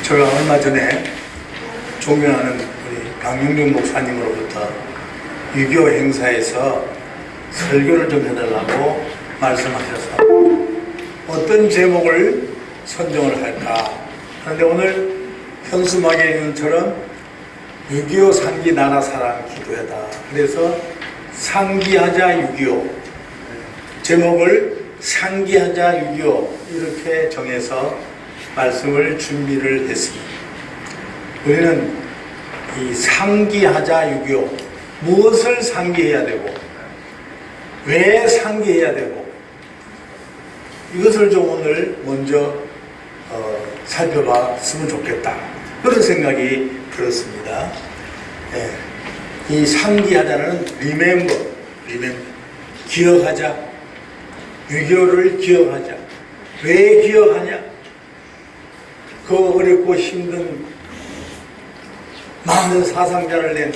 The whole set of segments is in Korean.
제가 얼마 전에 존경하는 우리 강용준 목사님으로부터 6.25 행사에서 설교를 좀 해달라고 말씀하셔서 어떤 제목을 선정을 할까 하는데 오늘 현수막에 있는 것처럼 6.25 상기 나라 사랑 기도회다. 그래서 상기하자 6.25 제목을 상기하자 6.25 이렇게 정해서 말씀을 준비를 했습니다. 우리는 이 상기하자 6.25 무엇을 상기해야 되고 왜 상기해야 되고 이것을 좀 오늘 먼저 살펴봤으면 좋겠다 그런 생각이 들었습니다. 이 상기하자는 remember 기억하자 6.25를 기억하자. 왜 기억하냐? 그 어렵고 힘든 많은 사상자를 낸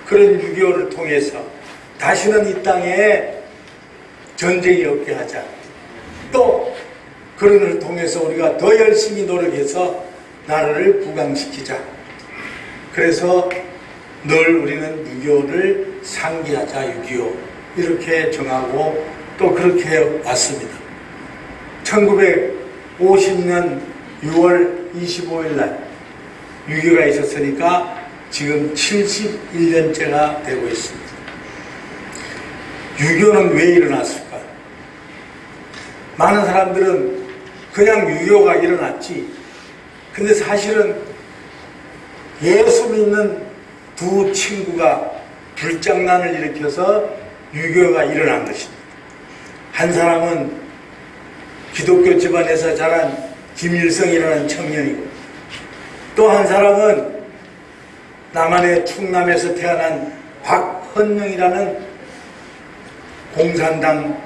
그런 6.25를 통해서 다시는 이 땅에 전쟁이 없게 하자. 또 그런 걸 통해서 우리가 더 열심히 노력해서 나라를 부강시키자. 그래서 늘 우리는 6.25를 상기하자 6.25 이렇게 정하고 또 그렇게 왔습니다. 1950년 6월 25일 날 6.25가 있었으니까 지금 71년째가 되고 있습니다. 6.25는 왜 일어났을까? 많은 사람들은 그냥 6.25가 일어났지. 근데 사실은 예수 믿는 두 친구가 불장난을 일으켜서 6.25가 일어난 것입니다. 한 사람은 기독교 집안에서 자란 김일성이라는 청년이고 또 한 사람은 남한의 충남에서 태어난 박헌영이라는 공산당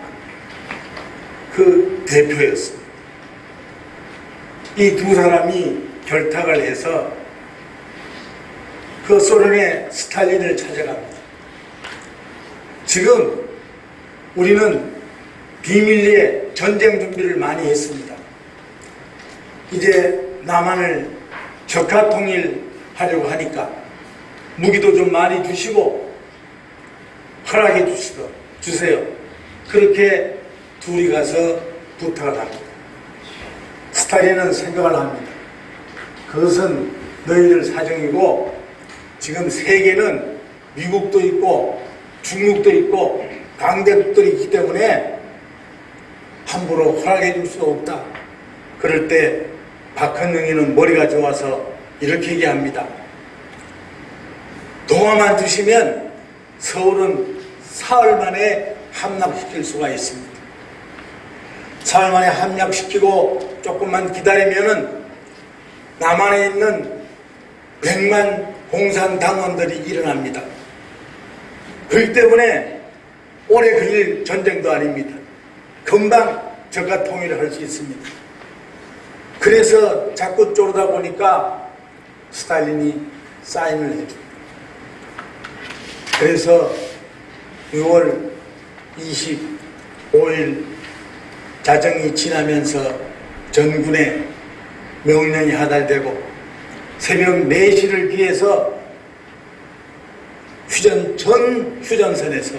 그 대표였습니다. 이 두 사람이 결탁을 해서 그 소련의 스탈린을 찾아갑니다. 지금 우리는 비밀리에 전쟁 준비를 많이 했습니다. 이제 남한을 적화 통일하려고 하니까 무기도 좀 많이 주시고 허락해 주세요. 그렇게 둘이 가서 부탁을 합니다. 스탈린은 생각을 합니다. 그것은 너희들 사정이고 지금 세계는 미국도 있고 중국도 있고 강대국들이 있기 때문에 함부로 허락해 줄 수 없다. 그럴 때 박헌영이는 머리가 좋아서 이렇게 얘기합니다. 동화만 두시면 서울은 사흘 만에 함락시킬 수가 있습니다. 사흘 만에 함락시키고 조금만 기다리면은 남한에 있는 100만 공산당원들이 일어납니다. 그렇기 때문에 오래 걸릴 전쟁도 아닙니다. 금방 적화 통일을 할 수 있습니다. 그래서 자꾸 쪼르다 보니까 스탈린이 사인을 해줍니다. 그래서 6월 25일 자정이 지나면서 전군의 명령이 하달되고 새벽 4시를 기해서 전 휴전선에서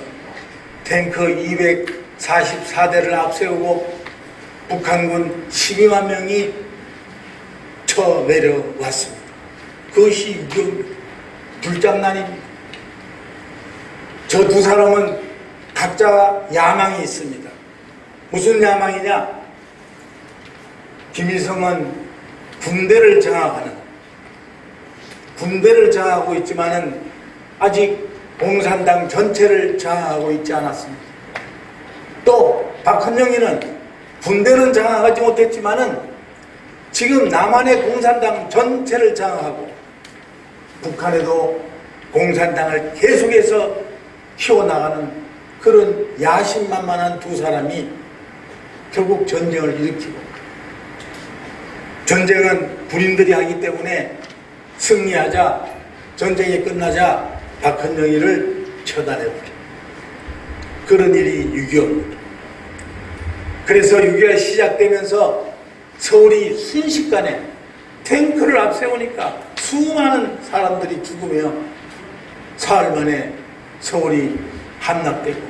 탱크 244대를 앞세우고 북한군 12만 명이 쳐 내려왔습니다. 그것이 불장난입니다. 저 두 사람은 각자 야망이 있습니다. 무슨 야망이냐? 김일성은 군대를 장악하고 있지만은 아직 공산당 전체를 장악하고 있지 않았습니다. 또 박헌영이는 군대는 장악하지 못했지만은 지금 남한의 공산당 전체를 장악하고 북한에도 공산당을 계속해서 키워나가는 그런 야심만만한 두 사람이 결국 전쟁을 일으키고 전쟁은 군인들이 하기 때문에 승리하자 전쟁이 끝나자 박헌영이를 처단해버려. 그런 일이 6.25입니다. 그래서 6.25가 시작되면서 서울이 순식간에 탱크를 앞세우니까 수많은 사람들이 죽으며 사흘 만에 서울이 함락되고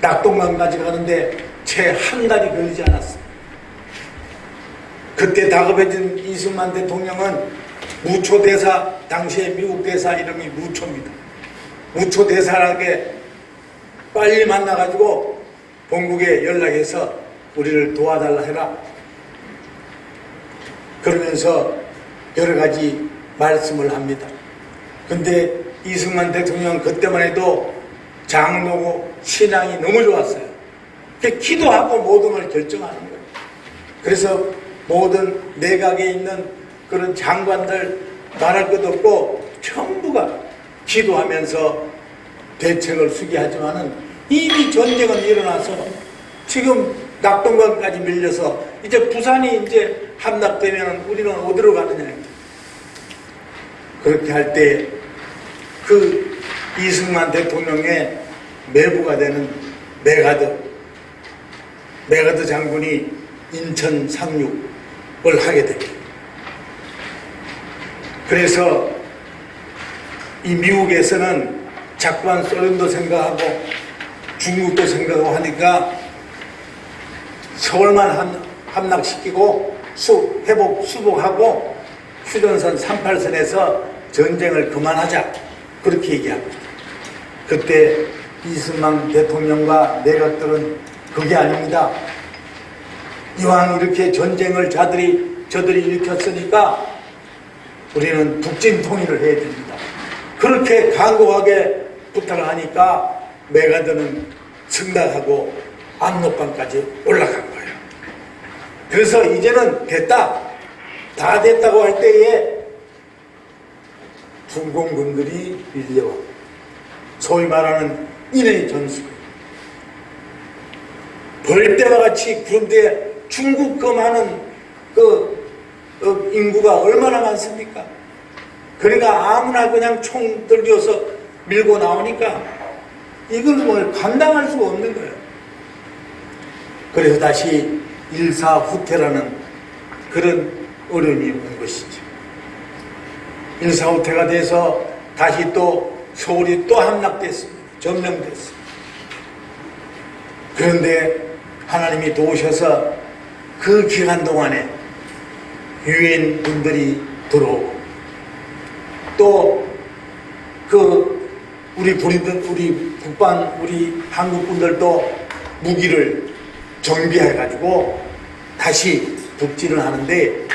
낙동강까지 가는데 채 한 달이 걸리지 않았어요. 그때 다급해진 이승만 대통령은 무초대사, 당시에 미국 대사 이름이 무초입니다. 무초대사에게 빨리 만나가지고 본국에 연락해서 우리를 도와달라 해라. 그러면서 여러 가지 말씀을 합니다. 근데 이승만 대통령 그때만 해도 장로고 신앙이 너무 좋았어요. 기도하고 모든 걸 결정하는 거예요. 그래서 모든 내각에 있는 그런 장관들 말할 것도 없고 전부가 기도하면서 대책을 수기하지만은 이미 전쟁은 일어나서 지금 낙동강까지 밀려서 이제 부산이 이제 함락되면 우리는 어디로 가느냐. 그렇게 할 때 그 이승만 대통령의 매부가 되는 메가드 장군이 인천 상륙을 하게 됩니다. 그래서 이 미국에서는 작반 소련도 생각하고 중국도 생각하고 하니까 서울만 함락시키고 수복하고 휴전선 38선에서 전쟁을 그만하자, 그렇게 얘기합니다. 그때 이승만 대통령과 내각들은 그게 아닙니다. 이왕 이렇게 전쟁을 저들이 일으켰으니까 우리는 북진 통일을 해야 됩니다. 그렇게 간곡하게 부탁을 하니까 메가드는 승낙하고 압록강까지 올라간 거예요. 그래서 이제는 됐다, 다 됐다고 할 때에 중공군들이 밀려와 소위 말하는 인의 전술, 벌떼와 같이. 그런데 중국 그 많은 인구가 얼마나 많습니까? 그러니까 아무나 그냥 총 들겨서 밀고 나오니까 이걸 뭘 감당할 수가 없는 거예요. 그래서 다시 일사후퇴라는 그런 어려움이 온 것이죠. 일사후퇴가 돼서 다시 또 서울이 또 함락됐습니다. 점령됐습니다. 그런데 하나님이 도우셔서 그 기간 동안에 유엔 분들이 들어오고 또 우리 한국 분들도 무기를 정비해 가지고 다시 북진을 하는데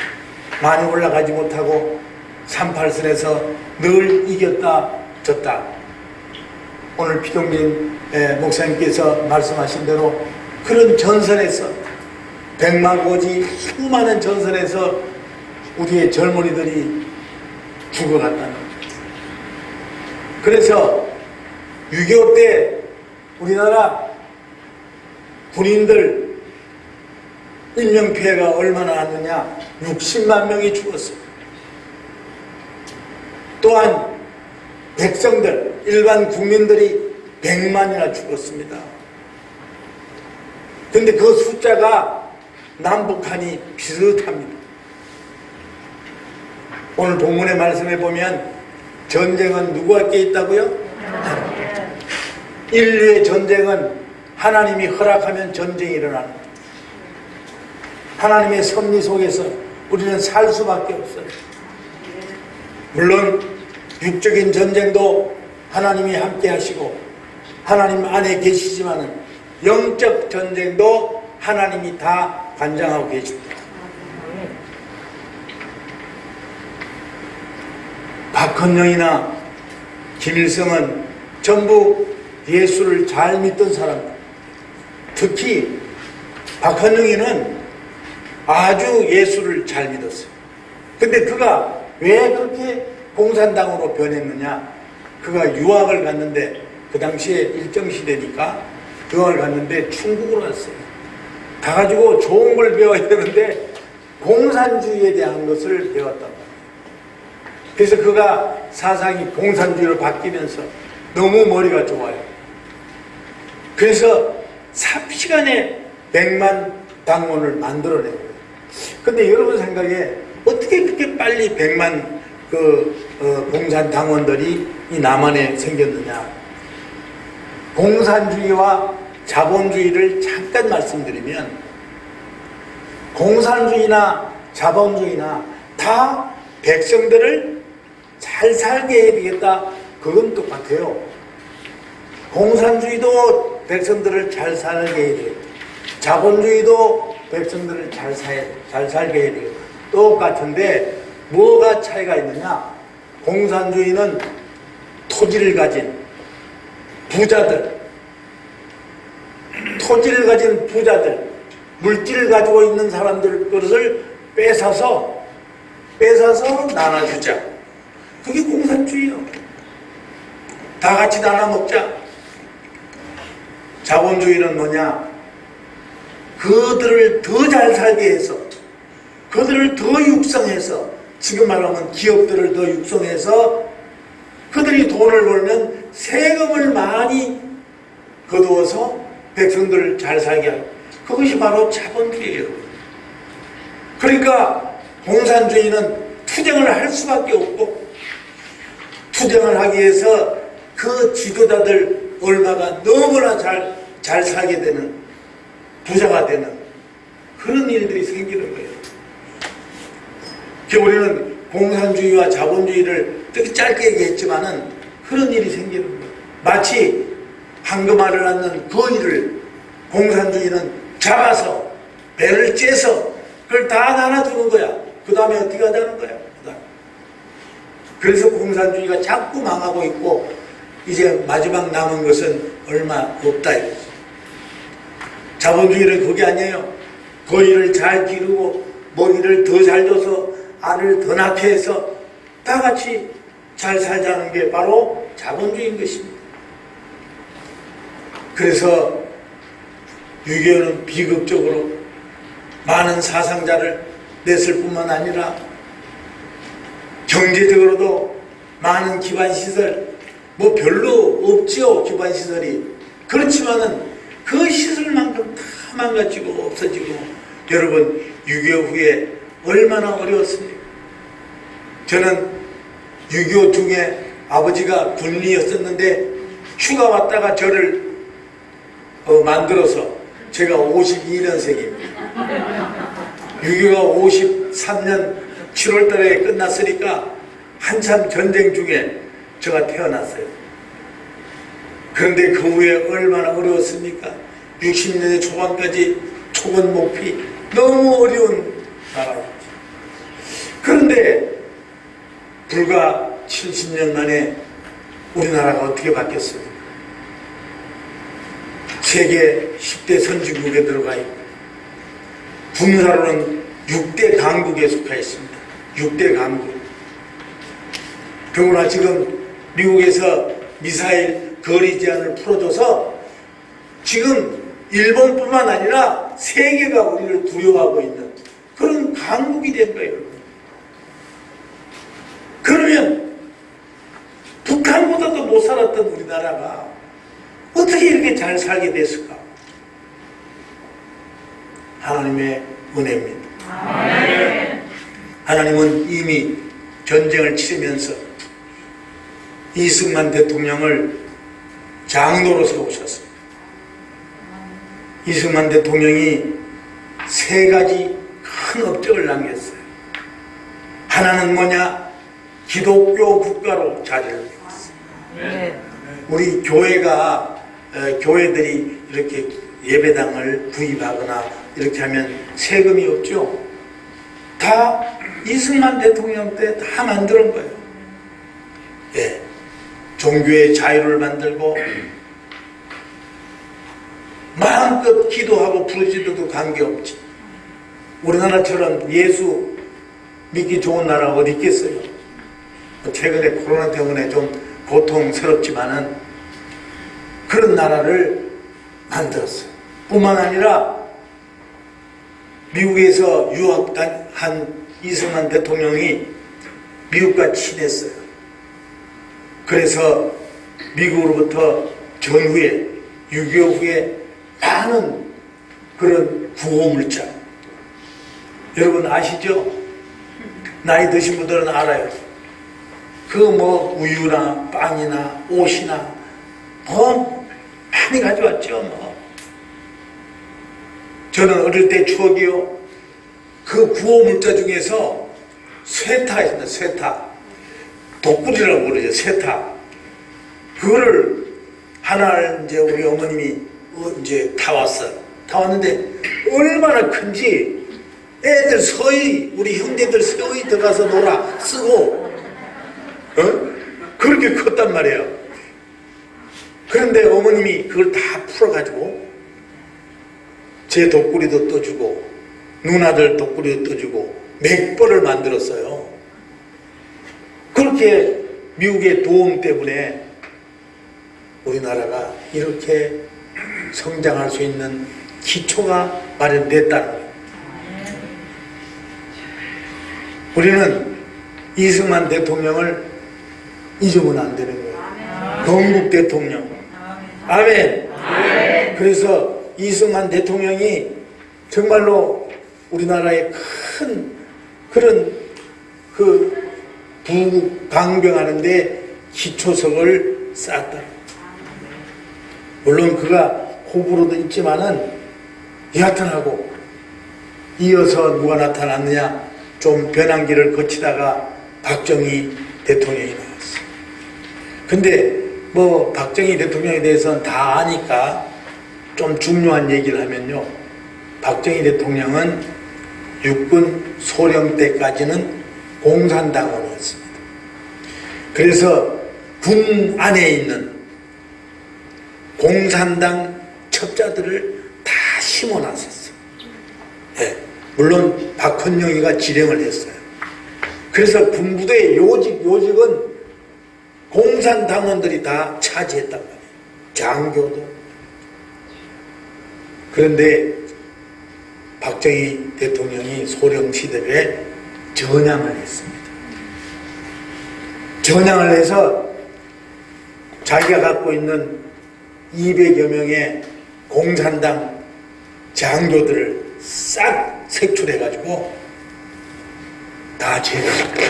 많이 올라가지 못하고 38선에서 늘 이겼다 졌다. 오늘 피동민 목사님께서 말씀하신 대로 그런 전선에서 백마고지 수많은 전선에서 우리의 젊은이들이 죽어갔다는 거예요. 그래서 6.25 때 우리나라 군인들 인명피해가 얼마나 났느냐. 60만 명이 죽었어요. 또한 백성들, 일반 국민들이 100만이나 죽었습니다. 그런데 그 숫자가 남북한이 비슷합니다. 오늘 본문의 말씀에 보면 전쟁은 누구에게 있다고요? 인류의 전쟁은 하나님이 허락하면 전쟁이 일어나는 거예요. 하나님의 섭리 속에서 우리는 살 수밖에 없어요. 물론 육적인 전쟁도 하나님이 함께 하시고 하나님 안에 계시지만은 영적 전쟁도 하나님이 다 관장하고 계십니다. 박헌영이나 김일성은 전부 예수를 잘 믿던 사람들. 특히 박헌영이는 아주 예수를 잘 믿었어요. 근데 그가 왜 그렇게 공산당으로 변했느냐? 그가 유학을 갔는데 그 당시에 일정시대니까 유학을 갔는데 중국으로 갔어요. 가가지고 좋은 걸 배워야 되는데 공산주의에 대한 것을 배웠단 말이에요. 그래서 그가 사상이 공산주의로 바뀌면서 너무 머리가 좋아요. 그래서 삽시간에 100만 당원을 만들어낸 거예요. 근데 여러분 생각에 어떻게 그렇게 빨리 100만 공산당원들이 이 남한에 생겼느냐. 공산주의와 자본주의를 잠깐 말씀드리면, 공산주의나 자본주의나 다 백성들을 잘 살게 해야 되겠다. 그건 똑같아요. 공산주의도 백성들을 잘 살게 해야 돼요. 자본주의도 백성들을 잘 살게 해야 돼요. 똑같은데 뭐가 차이가 있느냐? 공산주의는 토지를 가진 부자들, 토지를 가진 부자들, 물질을 가지고 있는 사람들 것을 뺏어서 나눠주자. 그게 공산주의요. 다 같이 나눠 먹자. 자본주의는 뭐냐? 그들을 더 잘 살게 해서, 그들을 더 육성해서, 지금 말하면 기업들을 더 육성해서 그들이 돈을 벌면 세금을 많이 거두어서 백성들을 잘 살게 하고, 그것이 바로 자본주의예요. 그러니까 공산주의는 투쟁을 할 수밖에 없고, 투쟁을 하기 위해서 그 지도자들 얼마가 너무나 잘 살게 되는, 부자가 되는 그런 일들이 생기는 거예요. 우리는 공산주의와 자본주의를 되게 짧게 얘기했지만은 그런 일이 생기는 거예요. 마치 황금알을 낳는 그 일을 공산주의는 잡아서 배를 째서 그걸 다 나눠주는 거야. 그 다음에 어떻게 하자는 거야. 그래서 공산주의가 자꾸 망하고 있고, 이제 마지막 남은 것은 얼마 없다 이거지. 자본주의는 그게 아니에요. 거위를 잘 기르고 먹이를 더 잘 줘서 알을 더 낳게 해서 다 같이 잘 살자는 게 바로 자본주의인 것입니다. 그래서 6.25는 비극적으로 많은 사상자를 냈을 뿐만 아니라 경제적으로도 많은 기반시설, 뭐 별로 없지요, 기반시설이. 그렇지만은 그 시설만큼 다 망가지고 없어지고, 여러분 6.25 후에 얼마나 어려웠습니까? 저는 6.25 중에 아버지가 군인이었었는데 휴가 왔다가 저를 만들어서, 제가 52년생입니다. 6.25가 53년 7월 달에 끝났으니까 한참 전쟁 중에 제가 태어났어요. 그런데 그 후에 얼마나 어려웠습니까? 60년대 초반까지 초건 목피, 너무 어려운 나라였죠. 그런데 불과 70년 만에 우리나라가 어떻게 바뀌었어요? 세계 10대 선진국에 들어가 있고, 군사로는 6대 강국에 속해 있습니다. 6대 강국. 더구나 지금 미국에서 미사일 거리 제한을 풀어줘서 지금 일본뿐만 아니라 세계가 우리를 두려워하고 있는 그런 강국이 된 거예요. 그러면 북한보다도 못 살았던 우리나라가 어떻게 이렇게 잘 살게 됐을까? 하나님의 은혜입니다. 하나님은 이미 전쟁을 치르면서 이승만 대통령을 장로로 세우셨습니다. 이승만 대통령이 세 가지 큰 업적을 남겼어요. 하나는 뭐냐? 기독교 국가로 자리를 잡았어요. 우리 교회들이 이렇게 예배당을 구입하거나 이렇게 하면 세금이 없죠. 다 이승만 대통령 때 다 만드는 거예요. 예. 종교의 자유를 만들고 마음껏 기도하고 부르짖어도 관계없지. 우리나라처럼 예수 믿기 좋은 나라 어디 있겠어요? 최근에 코로나 때문에 좀 고통스럽지만은 그런 나라를 만들었어요. 뿐만 아니라 미국에서 유학한 이승만 대통령이 미국과 친했어요. 그래서 미국으로부터 전후에 6.25 후에 많은 그런 구호물자, 여러분 아시죠? 나이 드신 분들은 알아요. 그 뭐 우유나 빵이나 옷이나 뭐 많이 가져왔죠. 뭐 저는 어릴 때 추억이요. 그 구호 물자 중에서 쇠타 있습니다. 쇠타. 독구리라고 그러죠. 쇠타. 그거를 하나 이제 우리 어머님이 이제 타왔어. 타왔는데 얼마나 큰지 애들 서희, 우리 형제들 서희 들어가서 놀아 쓰고, 그렇게 컸단 말이에요. 그런데 어머님이 그걸 다 풀어가지고 제 독구리도 떠주고 누나들 독구리도 떠주고 맥벌을 만들었어요. 그렇게 미국의 도움 때문에 우리나라가 이렇게 성장할 수 있는 기초가 마련됐다는 거예요. 우리는 이승만 대통령을 잊으면 안 되는 거예요. 건국 대통령. 아멘. 그래서 이승만 대통령이 정말로 우리나라에 큰 그런 그 부국 강병하는데 기초석을 쌓았다. 물론 그가 호불호도 있지만은 여하튼하고 이어서 누가 나타났느냐, 좀 변환기를 거치다가 박정희 대통령이 나왔어. 근데 뭐 박정희 대통령에 대해서는 다 아니까 좀 중요한 얘기를 하면요, 박정희 대통령은 육군 소령 때까지는 공산당원이었습니다. 그래서 군 안에 있는 공산당 첩자들을 다 심어놨었어. 네. 물론 박헌영이가 지령을 했어요. 그래서 군부대의 요직은 공산당원들이 다 차지했단 말이에요. 장교도. 그런데 박정희 대통령이 소령 시대에 전향을 했습니다. 전향을 해서 자기가 갖고 있는 200여 명의 공산당 장교들을 싹 색출해가지고 다 제거했어요.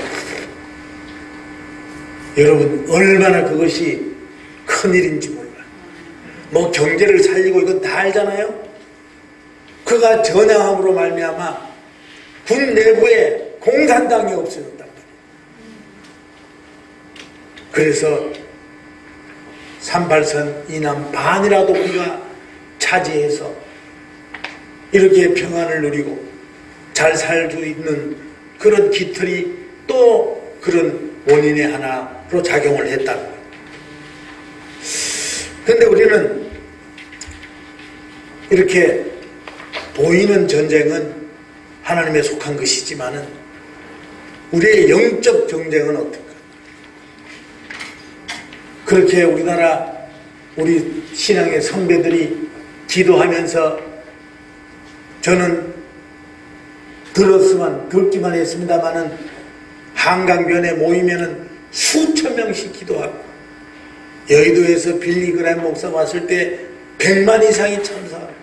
여러분 얼마나 그것이 큰일인지 몰라요. 뭐 경제를 살리고 이건 다 알잖아요. 그가 전향함으로 말미암아 군 내부에 공산당이 없어졌단 말이에요. 그래서 38선 이남 반이라도 우리가 차지해서 이렇게 평안을 누리고 잘 살 수 있는 그런 기틀이 또 그런 원인의 하나로 작용을 했다는 거예요. 그런데 우리는 이렇게 보이는 전쟁은 하나님에 속한 것이지만은 우리의 영적 전쟁은 어떨까? 그렇게 우리나라 우리 신앙의 선배들이 기도하면서 저는 듣기만 했습니다마는 한강변에 모이면은 수천 명씩 기도하고, 여의도에서 빌리그램 목사 왔을 때 100만 이상이 참석하고,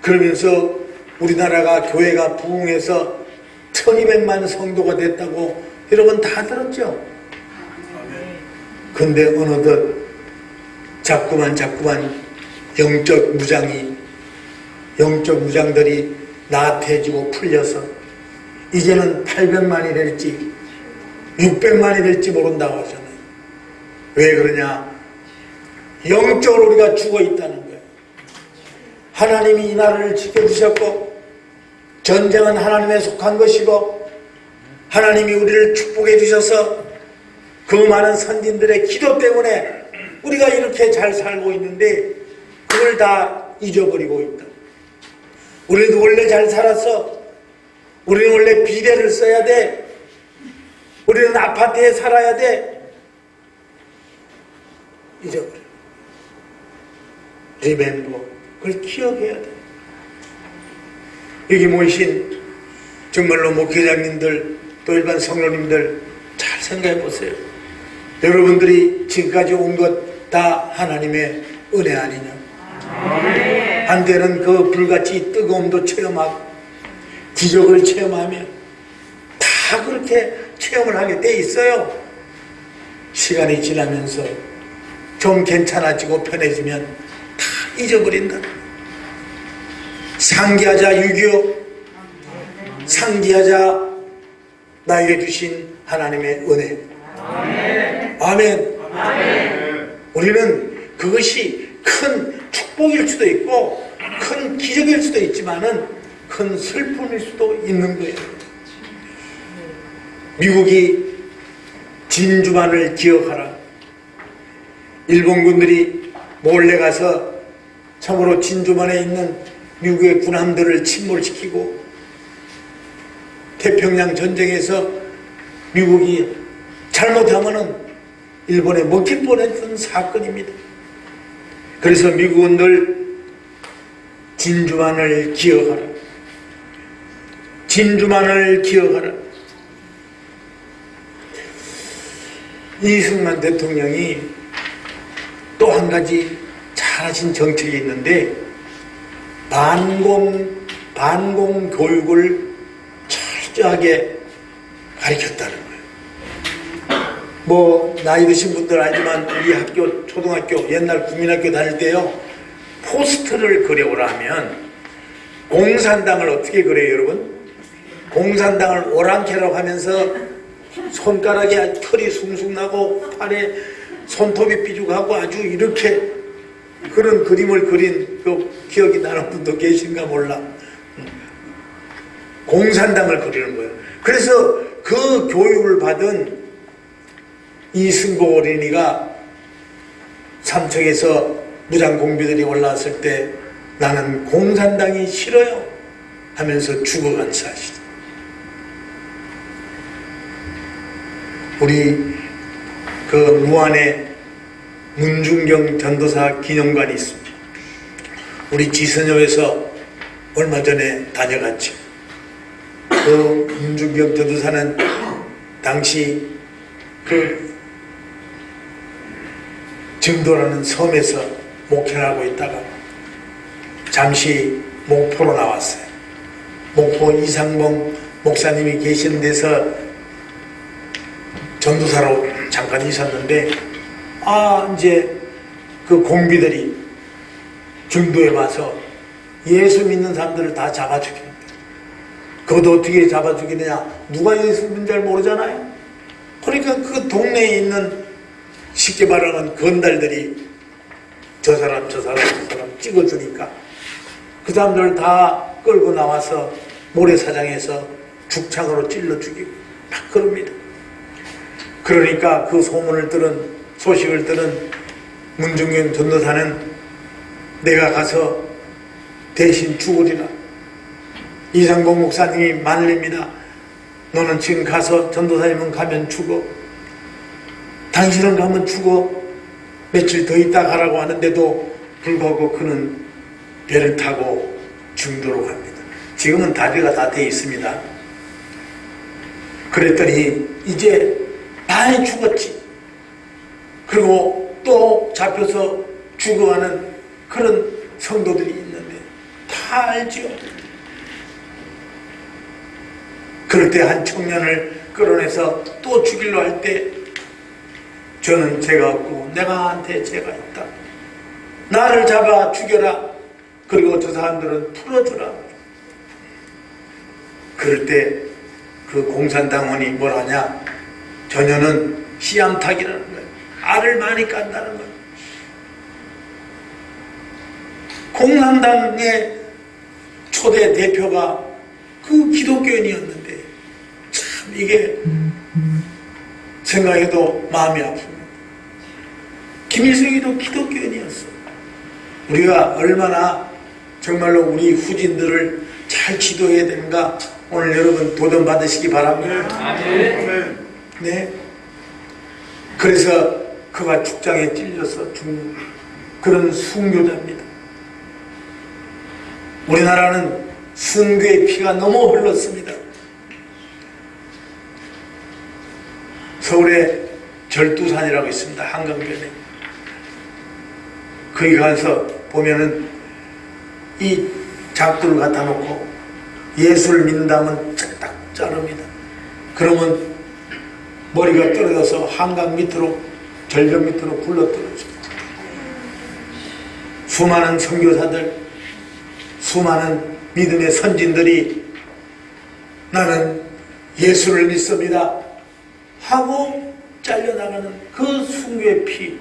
그러면서 우리나라가 교회가 부흥해서 1200만 성도가 됐다고 여러분 다 들었죠? 근데 어느덧 자꾸만 영적 무장들이 나태해지고 풀려서 이제는 800만이 될지 600만이 될지 모른다고 하잖아요. 왜 그러냐? 영적으로 우리가 죽어 있다는 거예요. 하나님이 이 나라를 지켜주셨고 전쟁은 하나님에 속한 것이고 하나님이 우리를 축복해 주셔서 그 많은 선진들의 기도 때문에 우리가 이렇게 잘 살고 있는데 그걸 다 잊어버리고 있다. 우리도 원래 잘 살았어. 우리는 원래 비대를 써야 돼. 우리는 아파트에 살아야 돼. 잊어버려. 리멤버. 그걸 기억해야 돼. 여기 모이신 정말로 목회자님들 또 일반 성도님들 잘 생각해 보세요. 여러분들이 지금까지 온 것 다 하나님의 은혜 아니냐? 한때는 그 불같이 뜨거움도 체험하고 기적을 체험하며 다 다 그렇게 체험을 하게 돼 있어요. 시간이 지나면서 좀 괜찮아지고 편해지면 다 잊어버린다. 상기하자. 6.25 상기하자. 나에게 주신 하나님의 은혜. 아멘. 아멘. 우리는 그것이 큰 축복일 수도 있고 큰 기적일 수도 있지만은 큰 슬픔일 수도 있는 거예요. 미국이 진주만을 기억하라. 일본군들이 몰래 가서 참으로 진주만에 있는 미국의 군함들을 침몰시키고 태평양 전쟁에서 미국이 잘못하면은 일본에 먹힐 뻔했던 사건입니다. 그래서 미국은 늘 진주만을 기억하라. 진주만을 기억하라. 이승만 대통령이 또 한 가지 잘하신 정책이 있는데 반공 교육을 철저하게 가르쳤다는 거예요. 뭐 나이 드신 분들 알지만 우리 학교 초등학교 옛날 국민학교 다닐 때요 포스터를 그려오라 하면 공산당을 어떻게 그려요 여러분? 공산당을 오랑캐라고 하면서 손가락에 털이 숭숭 나고 팔에 손톱이 삐죽하고 아주 이렇게 그런 그림을 그린 그 기억이 나는 분도 계신가 몰라. 공산당을 그리는 거예요. 그래서 그 교육을 받은 이승복 어린이가 삼척에서 무장공비들이 올라왔을 때 나는 공산당이 싫어요 하면서 죽어간 사실. 우리 그 무안에 문중경 전도사 기념관이 있습니다. 우리 지선여에서 얼마 전에 다녀갔죠. 그 문중경 전도사는 당시 그 증도라는 섬에서 목회를 하고 있다가 잠시 목포로 나왔어요. 목포 이상봉 목사님이 계신 데서 전도사로 잠깐 있었는데 이제 그 공비들이 중도에 와서 예수 믿는 사람들을 다 잡아 죽이는 거예요. 그것도 어떻게 잡아 죽이느냐? 누가 예수 믿는 줄 모르잖아요. 그러니까 그 동네에 있는 쉽게 말하면 건달들이 저 사람 찍어주니까 그 사람들 다 끌고 나와서 모래사장에서 죽창으로 찔러 죽이고 막 그럽니다. 그러니까 그 소식을 들은 문중경 전도사는 내가 가서 대신 죽으리라. 이상봉 목사님이 말립니다. 너는 지금 가서 전도사님은 가면 죽어. 당신은 가면 죽어. 며칠 더 있다 가라고 하는데도 불구하고 그는 배를 타고 중도로 갑니다. 지금은 다리가 다 돼 있습니다. 그랬더니 이제 많이 죽었지. 그리고 또 잡혀서 죽어가는 그런 성도들이 있는데 다 알지요. 그럴 때 한 청년을 끌어내서 또 죽이려 할 때 저는 죄가 없고 내가한테 죄가 있다. 나를 잡아 죽여라. 그리고 저 사람들은 풀어주라. 그럴 때 그 공산당원이 뭘 하냐? 저녀는 씨암탉이라는 거예요. 알을 많이 깐다는 거예요. 공산당의 초대 대표가 그 기독교인이었는데 참 이게 생각해도 마음이 아픕니다. 김일성이도 기독교인이었어. 우리가 얼마나 정말로 우리 후진들을 잘 지도해야 되는가 오늘 여러분 도전 받으시기 바랍니다. 네. 그래서 그가 죽장에 찔려서 죽는 그런 순교자입니다. 우리나라는 순교의 피가 너무 흘렀습니다. 서울에 절두산이라고 있습니다. 한강변에. 거기 가서 보면은 이 작두를 갖다 놓고 예수를 믿는다면 딱 자릅니다. 그러면 머리가 떨어져서 한강 밑으로, 절벽 밑으로 굴러떨어져. 수많은 선교사들, 수많은 믿음의 선진들이 나는 예수를 믿습니다 하고 잘려나가는 그 순교의 피,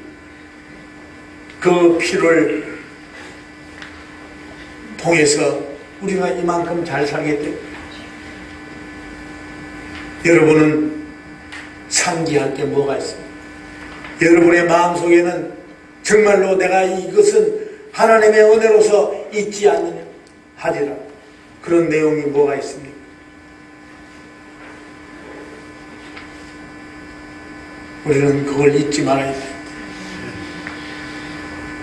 그 피를 통해서 우리가 이만큼 잘 살게 돼요. 여러분은 상기할 게 뭐가 있습니까? 여러분의 마음속에는 정말로 내가 이것은 하나님의 은혜로서 잊지 않느냐 하리라, 그런 내용이 뭐가 있습니까? 우리는 그걸 잊지 말아야 돼.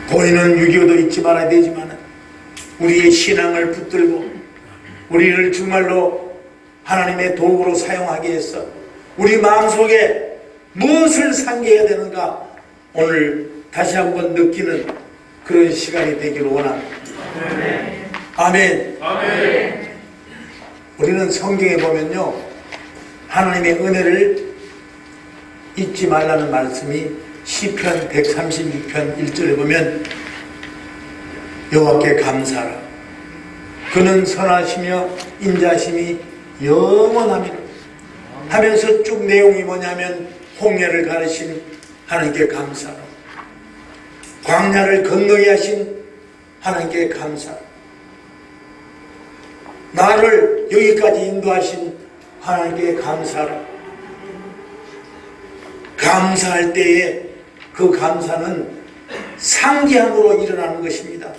보이는 유교도 잊지 말아야 되지만 우리의 신앙을 붙들고 우리를 정말로 하나님의 도구로 사용하기 위해서 우리 마음속에 무엇을 상기해야 되는가 오늘 다시 한번 느끼는 그런 시간이 되기를 원합니다. 아멘. 아멘. 우리는 성경에 보면요, 하나님의 은혜를 잊지 말라는 말씀이 시편 136편 1절에 보면 여호와께 감사하라, 그는 선하시며 인자심이 영원하미라 하면서 쭉 내용이 뭐냐면 홍해를 가르신 하나님께 감사하라, 광야를 건너게 하신 하나님께 감사하라, 나를 여기까지 인도하신 하나님께 감사하라. 감사할 때에 그 감사는 상기함으로 일어나는 것입니다.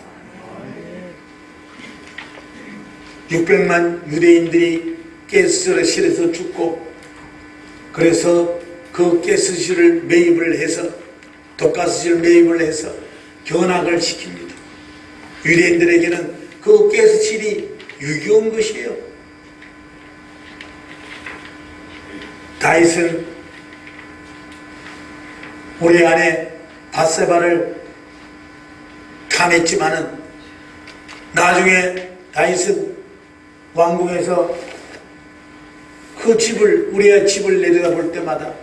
600만 유대인들이 가스실에서 죽고, 그래서 그 가스실을 매입을 해서, 독가스실 매입을 해서 견학을 시킵니다. 유대인들에게는 그 가스실이 유교인 것이에요. 다윗은 우리 안에 밧세바를 탐했지만은 나중에 다윗은 왕궁에서 그 집을, 우리의 집을 내려다볼 때마다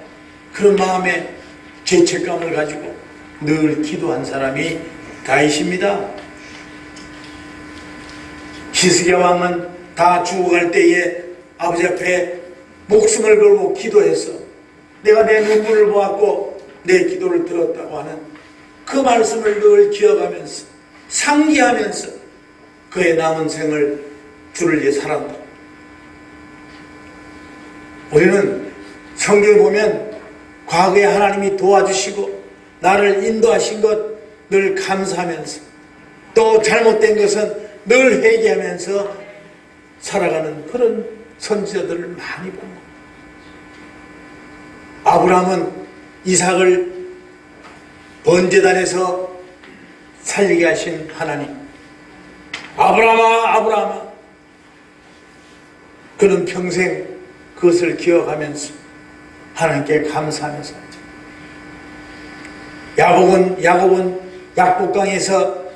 그런 마음에 죄책감을 가지고 늘 기도한 사람이 다윗입니다. 히스기야 왕은 다 죽어갈 때에 아버지 앞에 목숨을 걸고 기도해서 내가 내 눈물을 보았고 내 기도를 들었다고 하는 그 말씀을 늘 기억하면서 상기하면서 그의 남은 생을 주를 위해 살았다. 우리는 성경에 보면 과거에 하나님이 도와주시고 나를 인도하신 것 늘 감사하면서 또 잘못된 것은 늘 회개하면서 살아가는 그런 선지자들을 많이 봅니다. 아브라함은 이삭을 번제단에서 살리게 하신 하나님, 아브라함아 아브라함아, 그는 평생 그것을 기억하면서 하나님께 감사하면서 살죠. 야곱은 약복강에서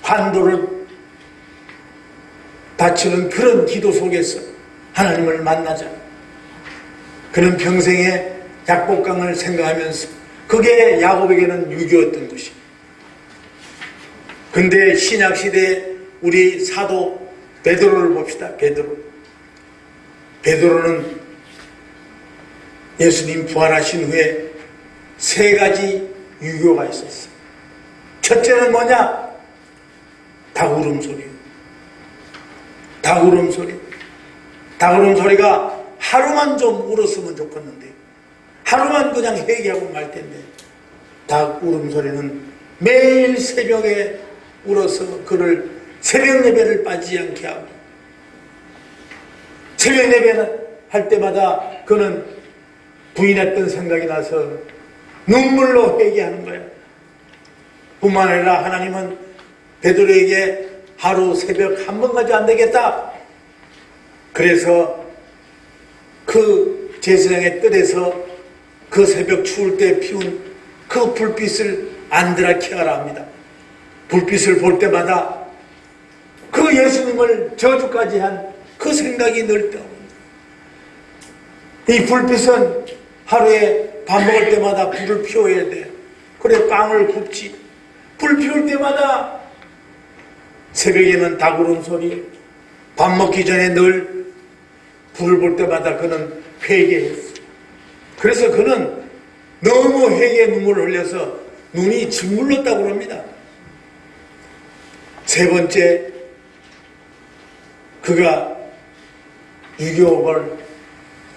환도를 바치는 그런 기도 속에서 하나님을 만나자. 그는 평생에 약복강을 생각하면서 그게 야곱에게는 유교였던 것이. 근데 신약시대에 우리 사도 베드로를 봅시다. 베드로는 예수님 부활하신 후에 세 가지 유교가 있었어요. 첫째는 뭐냐? 닭울음소리. 닭울음소리가 하루만 좀 울었으면 좋겠는데, 하루만 그냥 회개하고 말 텐데, 닭울음소리는 매일 새벽에 울어서 그를 새벽 예배를 빠지지 않게 하고, 새벽 예배는 할 때마다 그는 부인했던 생각이 나서 눈물로 회개하는 거야. 뿐만 아니라 하나님은 베드로에게 하루 새벽 한 번까지 안 되겠다. 그래서 그 제사장의 뜰에서 그 새벽 추울 때 피운 그 불빛을 안드라키아라 합니다. 불빛을 볼 때마다 그 예수님을 저주까지 한 그 생각이 늘 떠옵니다. 이 불빛은 하루에 밥 먹을 때마다 불을 피워야 돼. 그래 빵을 굽지. 불 피울 때마다 새벽에는 닭 울음소리, 밥 먹기 전에 늘 불을 볼 때마다 그는 회개했어. 그래서 그는 너무 회개의 눈물을 흘려서 눈이 짓물렀다고 합니다. 세 번째, 그가 유교를,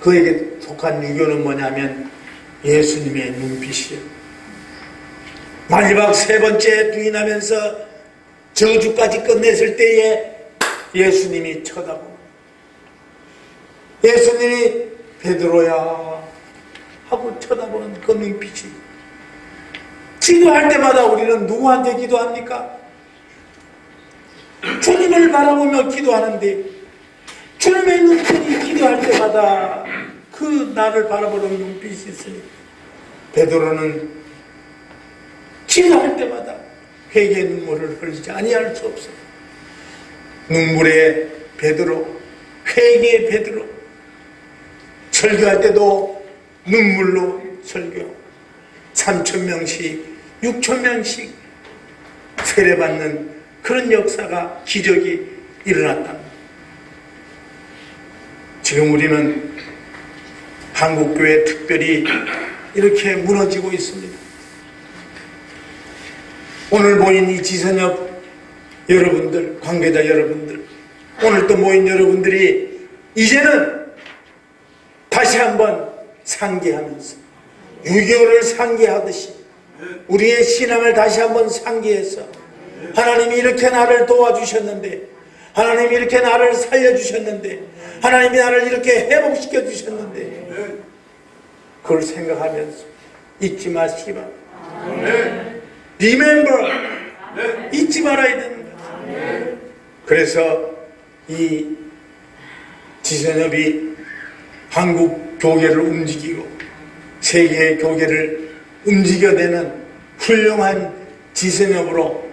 그에게 속한 유교는 뭐냐면 예수님의 눈빛이에요. 마지막 세 번째 부인하면서 저주까지 끝냈을 때에 예수님이 쳐다보고, 예수님이 베드로야 하고 쳐다보는 그 눈빛이, 기도할 때마다 우리는 누구한테 기도합니까? 주님을 바라보며 기도하는데 주님의 눈빛이 기도할 때마다 그 나를 바라보는 눈빛이 있으니 베드로는 기도할 때마다 회개의 눈물을 흘리지 아니할 수 없어요. 눈물의 베드로, 회개의 베드로, 설교할 때도 눈물로 설교, 3,000명씩 6,000명씩 세례받는 그런 역사가, 기적이 일어났답니다. 지금 우리는 한국교회 특별히 이렇게 무너지고 있습니다. 오늘 모인 이 지선협 여러분들, 관계자 여러분들, 오늘 또 모인 여러분들이 이제는 다시 한번 상기하면서 유교를 상기하듯이 우리의 신앙을 다시 한번 상기해서 하나님이 이렇게 나를 도와주셨는데, 하나님이 이렇게 나를 살려주셨는데, 하나님이 나를 이렇게 회복시켜 주셨는데, 그걸 생각하면서 잊지 마시기 바랍니다. Remember, 잊지 말아야 되는 거죠. 그래서 이 지선협이 한국 교계를 움직이고 세계의 교계를 움직여내는 훌륭한 지선협으로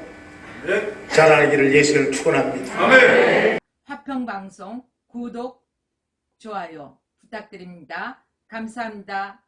자라기를 예수를 축원합니다. 아멘. 화평방송 구독, 좋아요 부탁드립니다. 감사합니다.